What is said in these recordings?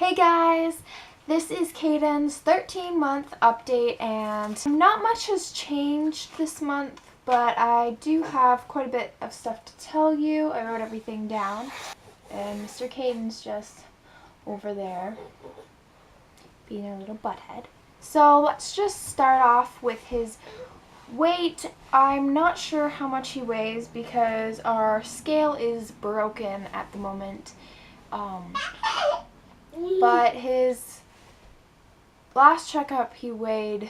Hey guys, this is Cayden's 13-month update, and not much has changed this month, but I do have quite a bit of stuff to tell you. I wrote everything down, and Mr. Cayden's just over there being a little butthead. So let's just start off with his weight. I'm not sure how much he weighs because our scale is broken at the moment. But his last checkup he weighed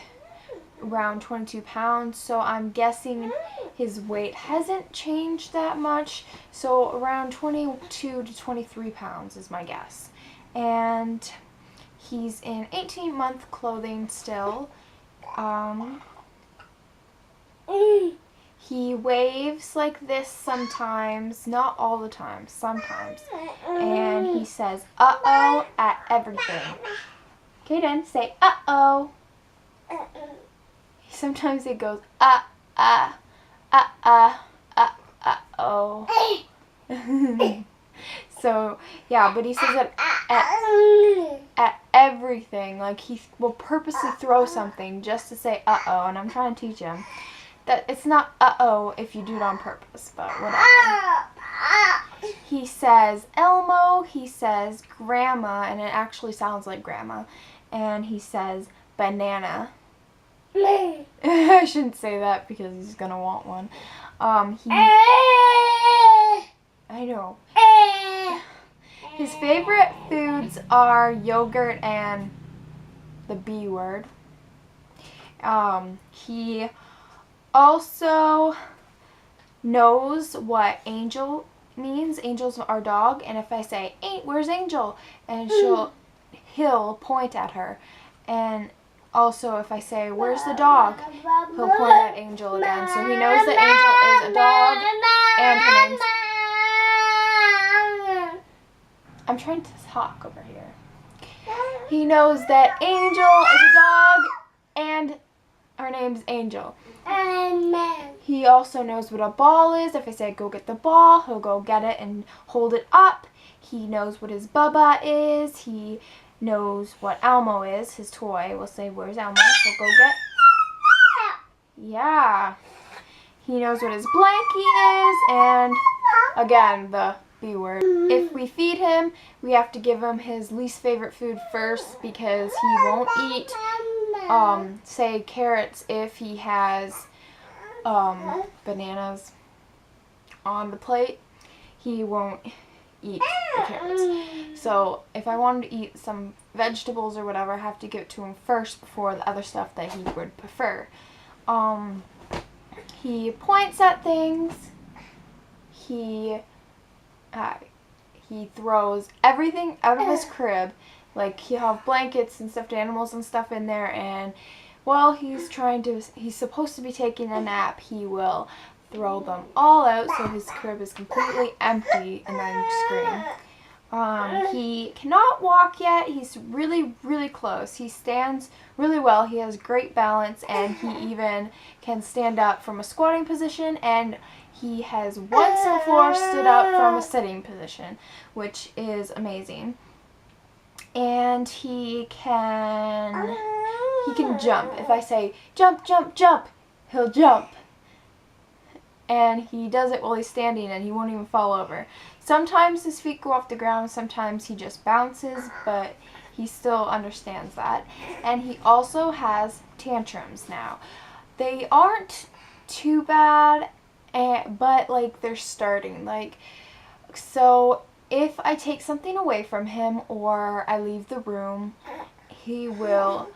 around 22 pounds, so I'm guessing his weight hasn't changed that much, so around 22 to 23 pounds is my guess. And he's in 18-month clothing still. He waves like this sometimes, not all the time, sometimes. And he says, uh-oh, at everything. Cayden, say, uh-oh. Sometimes it goes, uh-oh. So, yeah, but he says it at everything. Like, he will purposely throw something just to say uh-oh, and I'm trying to teach him that it's not uh-oh if you do it on purpose, but whatever. He says Elmo, he says grandma, and it actually sounds like grandma, and he says banana. I shouldn't say that because he's gonna want one. I know. His favorite foods are yogurt and the B word. He also knows what Angel means. Angel's our dog, and if I say, where's Angel? And he'll point at her. And also if I say, where's the dog? He'll point at Angel again. So he knows that Angel is a dog, and her name's... I'm trying to talk over here. He knows that Angel is a dog, and her name's Angel. He also knows what a ball is. If I say go get the ball, he'll go get it and hold it up. He knows what his Bubba is. He knows what Elmo is, his toy. We'll say, where's Elmo? He'll go get... Yeah. He knows what his blankie is, and again, the B word. If we feed him, we have to give him his least favorite food first because he won't eat say carrots if he has bananas on the plate. He won't eat the carrots. So if I wanted to eat some vegetables or whatever, I have to give it to him first before the other stuff that he would prefer. He points at things. He throws everything out of his crib. Like, he'll have blankets and stuffed animals and stuff in there, and while he's supposed to be taking a nap, he will throw them all out so his crib is completely empty and then scream. He cannot walk yet. He's really, really close. He stands really well. He has great balance, and he even can stand up from a squatting position, and he has once before stood up from a sitting position, which is amazing. And he can jump. If I say jump, jump, jump, he'll jump. And he does it while he's standing, and he won't even fall over. Sometimes his feet go off the ground, sometimes he just bounces, but he still understands that. And he also has tantrums now. They aren't too bad, but like they're starting. Like, so if I take something away from him or I leave the room, he will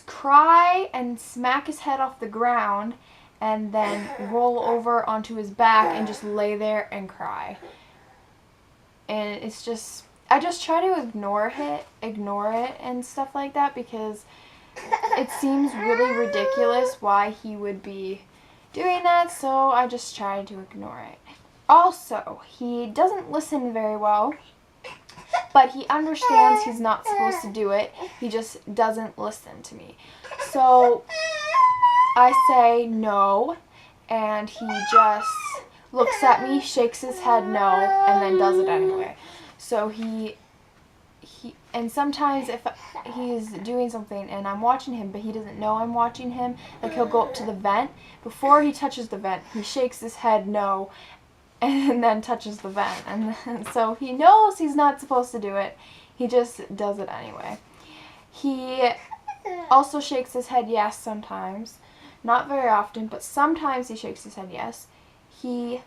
cry and smack his head off the ground and then roll over onto his back and just lay there and cry. And it's just, I just try to ignore it and stuff like that because it seems really ridiculous why he would be doing that, so I just try to ignore it. Also, he doesn't listen very well, but he understands he's not supposed to do it. He just doesn't listen to me. So I say no, and he just looks at me, shakes his head no, and then does it anyway. So he And sometimes if he's doing something and I'm watching him, but he doesn't know I'm watching him, like he'll go up to the vent. Before he touches the vent, he shakes his head no, and then touches the vent. And so he knows he's not supposed to do it. He just does it anyway. He also shakes his head yes sometimes. Not very often, but sometimes he shakes his head yes. He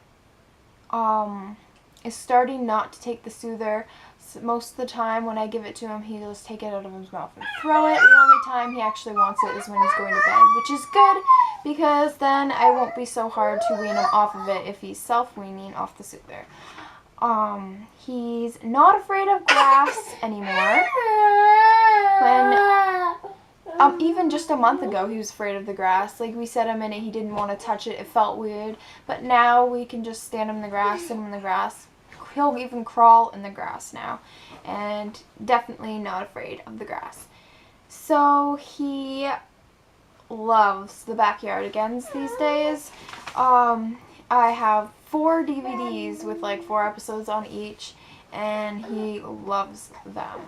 is starting not to take the soother. So most of the time when I give it to him, he'll just take it out of his mouth and throw it. The only time he actually wants it is when he's going to bed, which is good because then I won't be so hard to wean him off of it if he's self-weaning off the soother. He's not afraid of grass anymore. Even just a month ago, he was afraid of the grass. Like, we set him in it, he didn't want to touch it, it felt weird. But now we can just stand him in the grass, sit him in the grass. He'll even crawl in the grass now. And definitely not afraid of the grass. So, he loves the backyard again these days. I have 4 DVDs with like 4 episodes on each, and he loves them.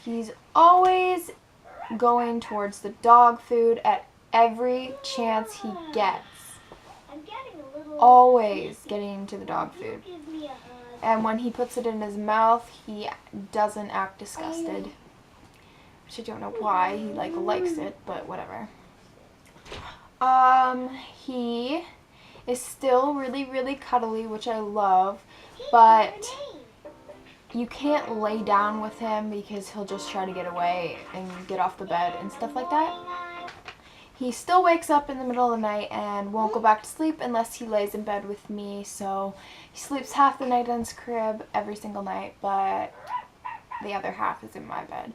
He's always going towards the dog food at every chance he gets. Always getting to the dog food. And when he puts it in his mouth, he doesn't act disgusted. Which I don't know why. He likes it, but whatever. He is still really, really cuddly, which I love, but you can't lay down with him because he'll just try to get away and get off the bed and stuff like that. He still wakes up in the middle of the night and won't go back to sleep unless he lays in bed with me, so he sleeps half the night in his crib every single night, but the other half is in my bed.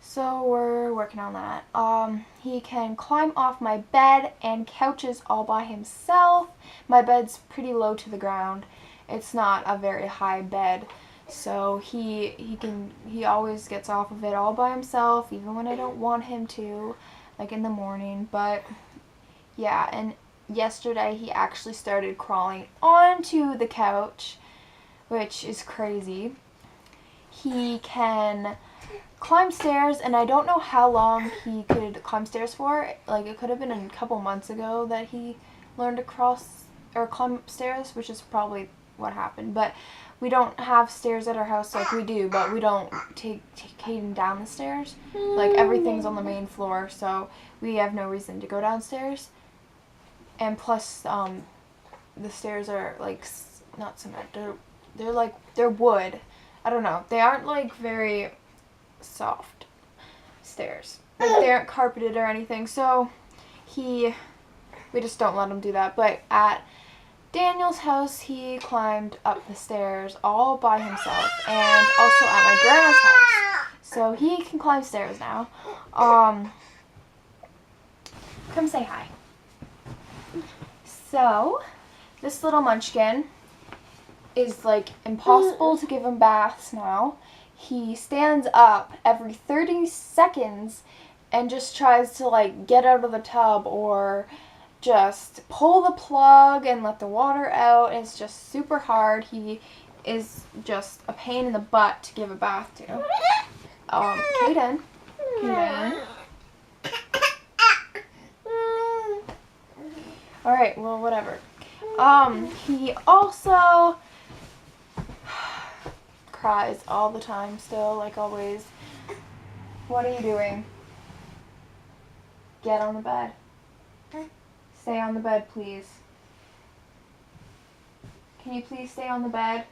So we're working on that. He can climb off my bed and couches all by himself. My bed's pretty low to the ground. It's not a very high bed. So he always gets off of it all by himself, even when I don't want him to, like in the morning. But yeah, and yesterday he actually started crawling onto the couch, which is crazy. He can climb stairs, and I don't know how long he could climb stairs for. Like, it could have been a couple months ago that he learned to climb upstairs, which is probably what happened. But we don't have stairs at our house like we do, but we don't take Cayden down the stairs. Like, everything's on the main floor, so we have no reason to go downstairs. And plus, the stairs are like not cement. They're wood. I don't know. They aren't like very soft stairs. Like, they aren't carpeted or anything. So we just don't let him do that. But at Daniel's house, he climbed up the stairs all by himself, and also at my grandma's house. So he can climb stairs now. Come say hi. So, this little munchkin is like impossible to give him baths now. He stands up every 30 seconds and just tries to like get out of the tub or just pull the plug and let the water out. It's just super hard. He is just a pain in the butt to give a bath to. Cayden. Alright, well, whatever. He also cries all the time still, like always. What are you doing? Get on the bed. Stay on the bed, please. Can you please stay on the bed?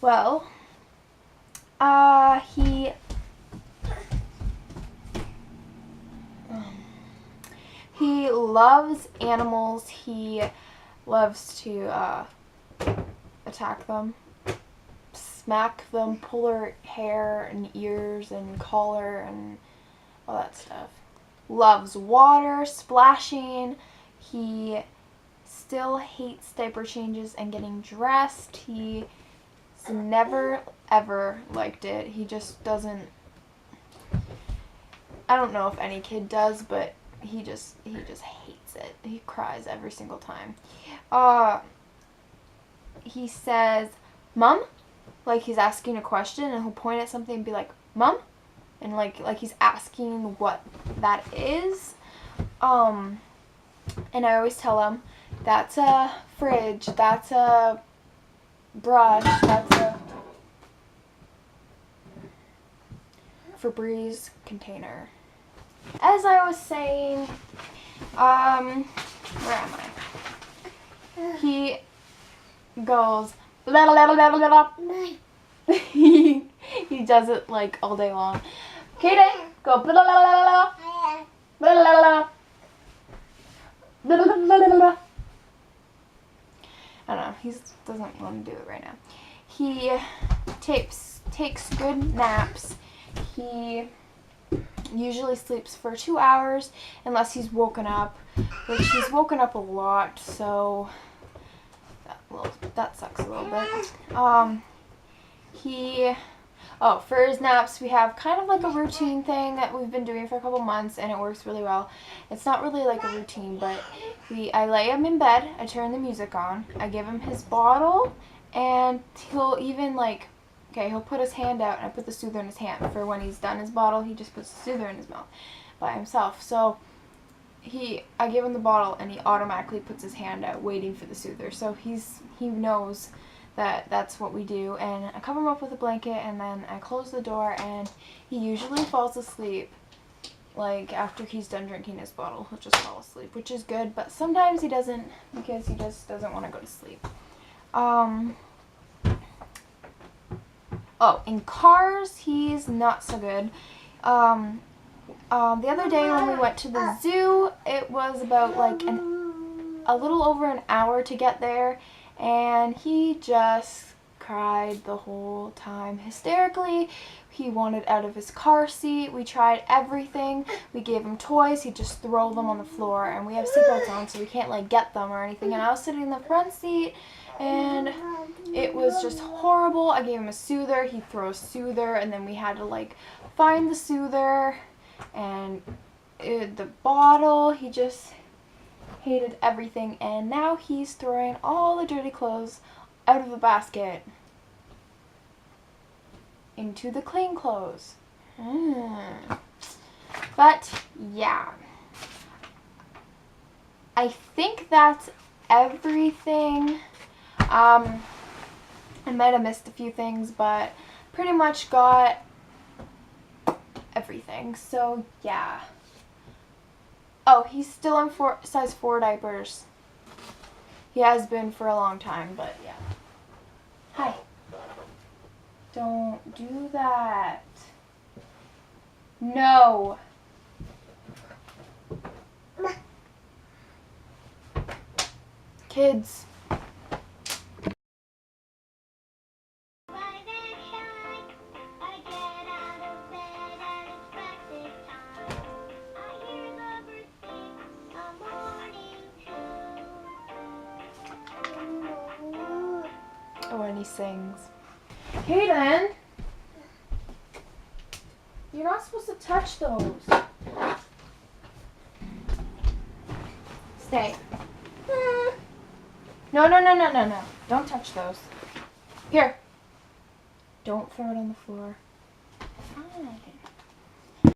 Well, he loves animals. He loves to attack them, smack them, pull their hair and ears and collar and all that stuff. Loves water, splashing. He still hates diaper changes and getting dressed. He's never ever liked it. He just doesn't. I don't know if any kid does, but he just hates it. He cries every single time. he says, "Mom," like he's asking a question, and he'll point at something and be like, "Mom," and like he's asking what that is. And I always tell him, "That's a fridge. That's a brush. That's a Febreze container." As I was saying, where am I? He goes blah, blah, blah, blah, blah, blah. He does it like all day long. Cayden, go blah, blah, blah, blah, blah, blah, blah, blah, blah, blah, blah, blah. I don't know. He doesn't want to do it right now. He takes good naps. He usually sleeps for 2 hours unless he's woken up, which he's woken up a lot, so that sucks a little bit. For his naps, we have kind of like a routine thing that we've been doing for a couple months, and it works really well. It's not really like a routine, but I lay him in bed, I turn the music on, I give him his bottle, and he'll even he'll put his hand out, and I put the soother in his hand. For when he's done his bottle, he just puts the soother in his mouth by himself. So I give him the bottle, and he automatically puts his hand out, waiting for the soother. So he knows that that's what we do. And I cover him up with a blanket, and then I close the door, and he usually falls asleep. Like after he's done drinking his bottle, he'll just fall asleep, which is good. But sometimes he doesn't, because he just doesn't want to go to sleep. In cars, he's not so good. The other day when we went to the zoo, it was about a little over an hour to get there, and he just cried the whole time hysterically. He wanted out of his car seat. We tried everything. We gave him toys. He'd just throw them on the floor, and we have seatbelts on, so we can't get them or anything. And I was sitting in the front seat, and it was just horrible. I gave him a soother. He'd throw a soother, and then we had to find the soother and the bottle. He just hated everything, and now he's throwing all the dirty clothes out of the basket into the clean clothes. But yeah, I think that's everything. I might have missed a few things, but pretty much got everything. So yeah. Oh, he's still in size 4 diapers. He has been for a long time, but yeah. Hi. Don't do that. No. Kids. Oh, and he sings. Cayden, you're not supposed to touch those. Stay. No. Don't touch those. Here. Don't throw it on the floor.